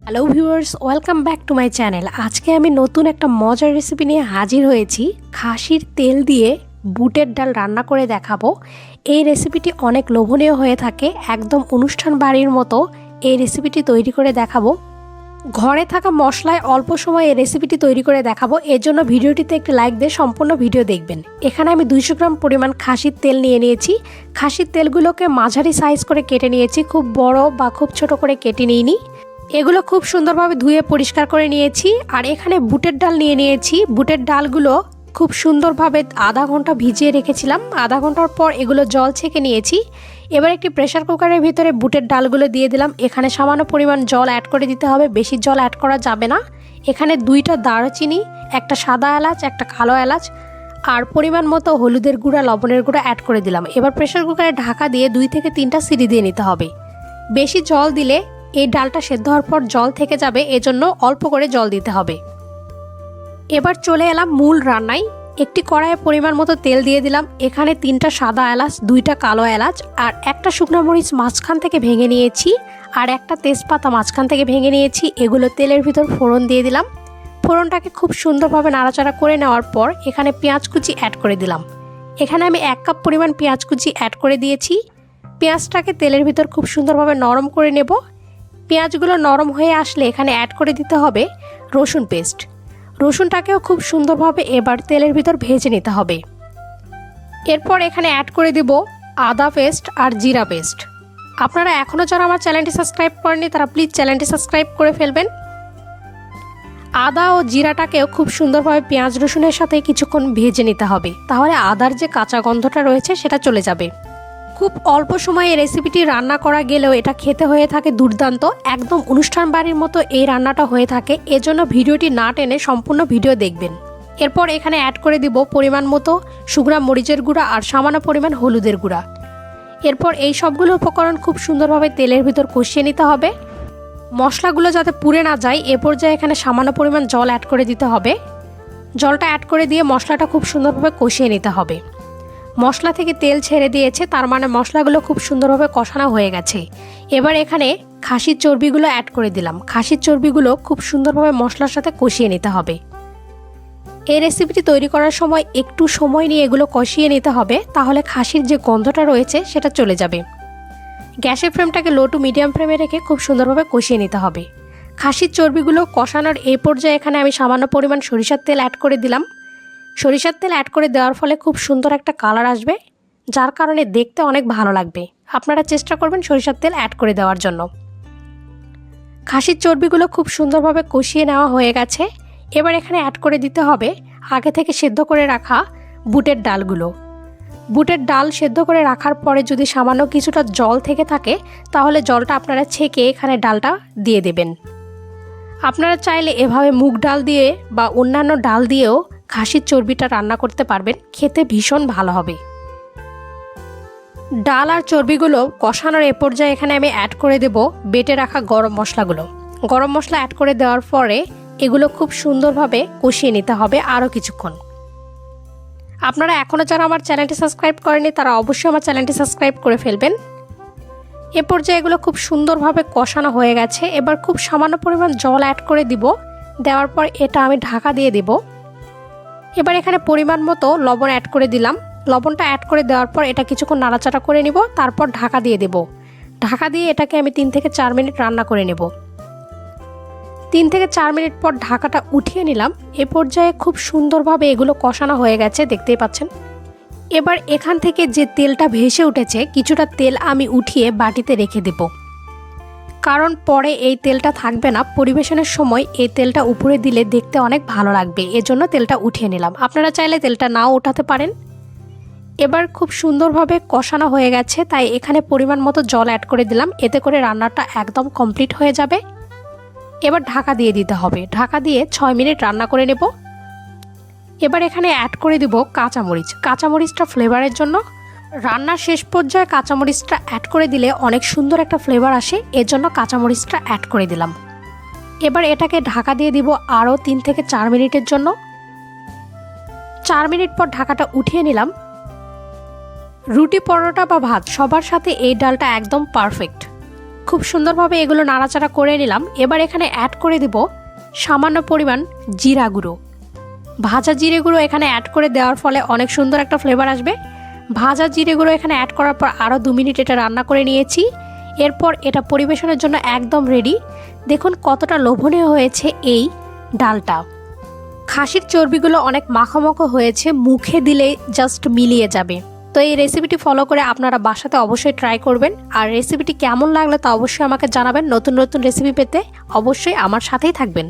Hello viewers, welcome back to my channel. আজকে আমি নতুন একটা মজার রেসিপি নিয়ে হাজির হয়েছি। খাসির তেল দিয়ে বুটের ডাল রান্না করে দেখাবো। এই রেসিপিটি অনেক লোভনীয় হয়ে থাকে, একদম অনুষ্ঠান বাড়ির মতো এই রেসিপিটি তৈরি করে দেখাবো। ঘরে থাকা মশলায় অল্প সময়ে এই রেসিপিটি তৈরি করে দেখাবো। এর জন্য ভিডিওটিতে একটি লাইক দিয়ে সম্পূর্ণ ভিডিও দেখবেন। এখানে আমি 200 গ্রাম পরিমাণ খাসির তেল নিয়ে নিয়েছি। খাসির তেলগুলোকে মাঝারি সাইজ করে কেটে নিয়েছি, খুব বড় বা খুব ছোট করে কেটে নিইনি। এগুলো খুব সুন্দরভাবে ধুয়ে পরিষ্কার করে নিয়েছি। আর এখানে বুটের ডাল নিয়ে নিয়েছি। বুটের ডালগুলো খুব সুন্দরভাবে আধা ঘন্টা ভিজিয়ে রেখেছিলাম। আধা ঘন্টার পর এগুলো জল ছেঁকে নিয়েছি। এবার একটি প্রেসার কুকারের ভিতরে বুটের ডালগুলো দিয়ে দিলাম। এখানে সামান্য পরিমাণ জল অ্যাড করে দিতে হবে, বেশি জল অ্যাড করা যাবে না। এখানে 2টা দারচিনি, একটা সাদা এলাচ, একটা কালো এলাচ আর পরিমাণ মতো হলুদের গুঁড়া, লবণের গুঁড়া অ্যাড করে দিলাম। এবার প্রেসার কুকারে ঢাকা দিয়ে 2 থেকে 3টা সিটি দিয়ে নিতে হবে। বেশি জল দিলে এই ডালটা সেদ্ধ হওয়ার পর জল থেকে যাবে, এজন্য অল্প করে জল দিতে হবে। এবার চলে এলাম মূল রান্নায়। একটি কড়াইয়ে পরিমাণ মতো তেল দিয়ে দিলাম। এখানে 3টা সাদা এলাচ, 2টা কালো এলাচ আর একটা শুকনো মরিচ মাঝখান থেকে ভেঙে নিয়েছি আর একটা তেজপাতা মাঝখান থেকে ভেঙে নিয়েছি। এগুলো তেলের ভিতর ফোড়ন দিয়ে দিলাম। ফোড়নটাকে খুব সুন্দরভাবে নাড়াচাড়া করে নেওয়ার পর এখানে পেঁয়াজ কুচি অ্যাড করে দিলাম। এখানে আমি 1 কাপ পরিমাণ পেঁয়াজ কুচি অ্যাড করে দিয়েছি। পেঁয়াজটাকে তেলের ভিতর খুব সুন্দরভাবে নরম করে নেব। পেঁয়াজগুলো নরম হয়ে আসলে এখানে অ্যাড করে দিতে হবে রসুন পেস্ট। রসুনটাকেও খুব সুন্দরভাবে এবার তেলের ভিতর ভেজে নিতে হবে। এরপর এখানে অ্যাড করে দেব আদা পেস্ট আর জিরা পেস্ট। আপনারা এখনও যারা আমার চ্যানেলটি সাবস্ক্রাইব করেননি তারা প্লিজ চ্যানেলটি সাবস্ক্রাইব করে ফেলবেন। আদা ও জিরাটাকেও খুব সুন্দরভাবে পেঁয়াজ রসুনের সাথে কিছুক্ষণ ভেজে নিতে হবে, তাহলে আদার যে কাঁচা গন্ধটা রয়েছে সেটা চলে যাবে। খুব অল্প সময়ে রেসিপিটি রান্না করা গেলেও এটা খেতে হয়ে থাকে দুর্দান্ত, একদম অনুষ্ঠান বাড়ির মতো এই রান্নাটা হয়ে থাকে। এজন্য ভিডিওটি না টেনে সম্পূর্ণ ভিডিও দেখবেন। এরপর এখানে অ্যাড করে দিব পরিমাণ মতো শুকনা মরিচের গুঁড়া আর সামান্য পরিমাণ হলুদের গুঁড়া। এরপর এই সবগুলো উপকরণ খুব সুন্দরভাবে তেলের ভিতর কষিয়ে নিতে হবে। মশলাগুলো যাতে পুড়ে না যায় এ পর্যায়ে এখানে সামান্য পরিমাণ জল অ্যাড করে দিতে হবে। জলটা অ্যাড করে দিয়ে মশলাটা খুব সুন্দরভাবে কষিয়ে নিতে হবে। মশলা থেকে তেল ছেড়ে দিয়েছে, তার মানে মশলাগুলো খুব সুন্দরভাবে কষানো হয়ে গেছে। এবার এখানে খাসির চর্বিগুলো অ্যাড করে দিলাম। খাসির চর্বিগুলো খুব সুন্দরভাবে মশলার সাথে কষিয়ে নিতে হবে। এই রেসিপিটি তৈরি করার সময় একটু সময় নিয়ে এগুলো কষিয়ে নিতে হবে, তাহলে খাসির যে গন্ধটা রয়েছে সেটা চলে যাবে। গ্যাসের ফ্লেমটাকে লো টু মিডিয়াম ফ্লেমে রেখে খুব সুন্দরভাবে কষিয়ে নিতে হবে। খাসির চর্বিগুলো কষানোর এই পর্যায়ে এখানে আমি সামান্য পরিমাণ সরিষার তেল অ্যাড করে দিলাম। সরিষার তেল অ্যাড করে দেওয়ার ফলে খুব সুন্দর একটা কালার আসবে, যার কারণে দেখতে অনেক ভালো লাগবে। আপনারা চেষ্টা করবেন সরিষার তেল অ্যাড করে দেওয়ার জন্য। খাসির চর্বিগুলো খুব সুন্দরভাবে কষিয়ে নেওয়া হয়ে গেছে। এবার এখানে অ্যাড করে দিতে হবে আগে থেকে সেদ্ধ করে রাখা বুটের ডালগুলো। বুটের ডাল সেদ্ধ করে রাখার পরে যদি সামান্য কিছুটা জল থেকে থাকে তাহলে জলটা আপনারা ছেঁকে এখানে ডালটা দিয়ে দেবেন। আপনারা চাইলে এভাবে মুগ ডাল দিয়ে বা অন্যান্য ডাল দিয়েও খাসির চর্বিটা রান্না করতে পারবেন, খেতে ভীষণ ভালো হবে। ডাল আর চর্বিগুলো কষানোর এ পর্যায়ে এখানে আমি অ্যাড করে দেব বেটে রাখা গরম মশলাগুলো। গরম মশলা অ্যাড করে দেওয়ার পরে এগুলো খুব সুন্দরভাবে কষিয়ে নিতে হবে আরও কিছুক্ষণ। আপনারা এখনও যারা আমার চ্যানেলটি সাবস্ক্রাইব করেনি তারা অবশ্যই আমার চ্যানেলটি সাবস্ক্রাইব করে ফেলবেন। এ পর্যায়ে এগুলো খুব সুন্দরভাবে কষানো হয়ে গেছে। এবার খুব সামান্য পরিমাণ জল অ্যাড করে দিব। দেওয়ার পর এটা আমি ঢাকা দিয়ে দেব। এবার এখানে পরিমাণ মতো লবণ অ্যাড করে দিলাম। লবণটা অ্যাড করে দেওয়ার পর এটা কিছুক্ষণ নাড়াচাড়া করে নিব, তারপর ঢাকা দিয়ে দেব। ঢাকা দিয়ে এটাকে আমি 3 থেকে 4 মিনিট রান্না করে নেব। 3 থেকে 4 মিনিট পর ঢাকাটা উঠিয়ে নিলাম। এ পর্যায়ে খুব সুন্দরভাবে এগুলো কষানো হয়ে গেছে, দেখতেই পাচ্ছেন। এবার এখান থেকে যে তেলটা ভেসে উঠেছে কিছুটা তেল আমি উঠিয়ে বাটিতে রেখে দেব, কারণ পরে এই তেলটা থাকবে না। পরিবেশনের সময় এই তেলটা উপরে দিলে দেখতে অনেক ভালো লাগবে, এজন্য তেলটা উঠিয়ে নিলাম। আপনারা চাইলে তেলটা নাও উঠাতে পারেন। এবার খুব সুন্দরভাবে কষানো হয়ে গেছে, তাই এখানে পরিমাণ মতো জল অ্যাড করে দিলাম। এতে করে রান্নাটা একদম কমপ্লিট হয়ে যাবে। এবার ঢাকা দিয়ে দিতে হবে। ঢাকা দিয়ে 6 মিনিট রান্না করে নেব। এবার এখানে অ্যাড করে দিব কাঁচামরিচ। কাঁচামরিচটা ফ্লেভারের জন্য। রান্নার শেষ পর্যায়ে কাঁচামরিচটা অ্যাড করে দিলে অনেক সুন্দর একটা ফ্লেভার আসে, এর জন্য কাঁচামরিচটা অ্যাড করে দিলাম। এবার এটাকে ঢাকা দিয়ে দিব আরও 3 থেকে 4 মিনিটের জন্য। 4 মিনিট পর ঢাকাটা উঠিয়ে নিলাম। রুটি, পরোটা বা ভাত সবার সাথে এই ডালটা একদম পারফেক্ট। খুব সুন্দরভাবে এগুলো নাড়াচাড়া করে নিলাম। এবার এখানে অ্যাড করে দিব সামান্য পরিমাণ জিরা গুঁড়ো। ভাজা জিরে গুঁড়ো এখানে অ্যাড করে দেওয়ার ফলে অনেক সুন্দর একটা ফ্লেভার আসবে। ভাজা জিরে গুঁড়ো এখানে অ্যাড করার পর আরও 2 মিনিট এটা রান্না করে নিয়েছি। এরপর এটা পরিবেশনের জন্য একদম রেডি। দেখুন কতটা লোভনীয় হয়েছে এই ডালটা। খাসির চর্বিগুলো অনেক মাখো হয়েছে, মুখে দিলে জাস্ট মিলিয়ে যাবে। তো এই রেসিপিটি ফলো করে আপনারা বাসাতে অবশ্যই ট্রাই করবেন। আর রেসিপিটি কেমন লাগলো তা অবশ্যই আমাকে জানাবেন। নতুন নতুন রেসিপি পেতে অবশ্যই আমার সাথেই থাকবেন।